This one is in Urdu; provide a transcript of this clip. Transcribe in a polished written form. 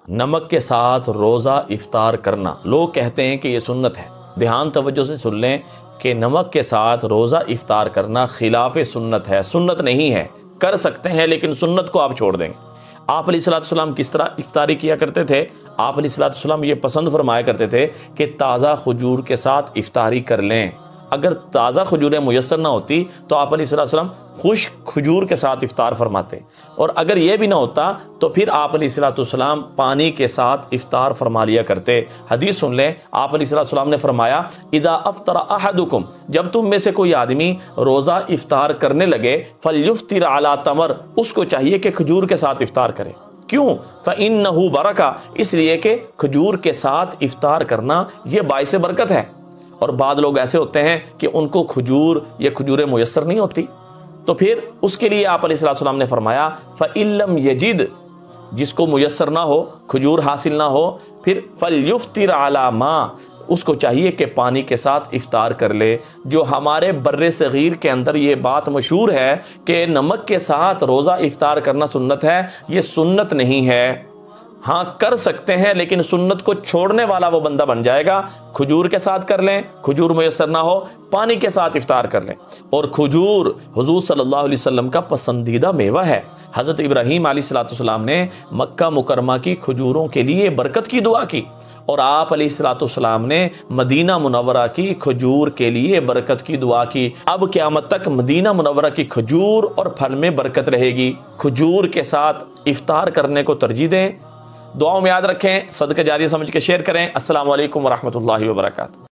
نمک کے ساتھ روزہ افطار کرنا، لوگ کہتے ہیں کہ یہ سنت ہے۔ دھیان توجہ سے سن لیں کہ نمک کے ساتھ روزہ افطار کرنا خلاف سنت ہے، سنت نہیں ہے۔ کر سکتے ہیں لیکن سنت کو آپ چھوڑ دیں گے۔ آپ علیہ السلام کس طرح افطاری کیا کرتے تھے؟ آپ علیہ السلام یہ پسند فرمایا کرتے تھے کہ تازہ کھجور کے ساتھ افطاری کر لیں۔ اگر تازہ کھجوریں میسر نہ ہوتی تو آپ علیہ السلام خشک کھجور کے ساتھ افطار فرماتے، اور اگر یہ بھی نہ ہوتا تو پھر آپ علیہ السلام پانی کے ساتھ افطار فرما لیا کرتے۔ حدیث سن لیں، آپ علیہ السلام نے فرمایا اذا افطر احدکم، جب تم میں سے کوئی آدمی روزہ افطار کرنے لگے فلیفطر علی تمر، اس کو چاہیے کہ کھجور کے ساتھ افطار کرے۔ کیوں؟ فإنہ برکہ، اس لیے کہ کھجور کے ساتھ افطار کرنا یہ باعث برکت ہے۔ اور بعض لوگ ایسے ہوتے ہیں کہ ان کو کھجور یا کھجوریں میسر نہیں ہوتی، تو پھر اس کے لیے آپ علیہ السلام نے فرمایا فَإِن لَمْ يَجِدْ، جس کو میسر نہ ہو، کھجور حاصل نہ ہو، پھر فَلْيُفْطِرْ عَلَى مَا، اس کو چاہیے کہ پانی کے ساتھ افطار کر لے۔ جو ہمارے بر صغیر کے اندر یہ بات مشہور ہے کہ نمک کے ساتھ روزہ افطار کرنا سنت ہے، یہ سنت نہیں ہے۔ ہاں کر سکتے ہیں لیکن سنت کو چھوڑنے والا وہ بندہ بن جائے گا۔ کھجور کے ساتھ کر لیں، کھجور میسر نہ ہو پانی کے ساتھ افطار کر لیں۔ اور کھجور حضور صلی اللہ علیہ وسلم کا پسندیدہ میوہ ہے۔ حضرت ابراہیم علیہ السلام نے مکہ مکرمہ کی کھجوروں کے لیے برکت کی دعا کی، اور آپ علیہ السلام نے مدینہ منورہ کی کھجور کے لیے برکت کی دعا کی۔ اب قیامت تک مدینہ منورہ کی کھجور اور پھل میں برکت رہے گی۔ کھجور کے ساتھ افطار کرنے کو ترجیح دیں۔ دعاؤں میں یاد رکھیں، صدقہ جاریہ سمجھ کے شیئر کریں۔ السلام علیکم ورحمۃ اللہ وبرکاتہ۔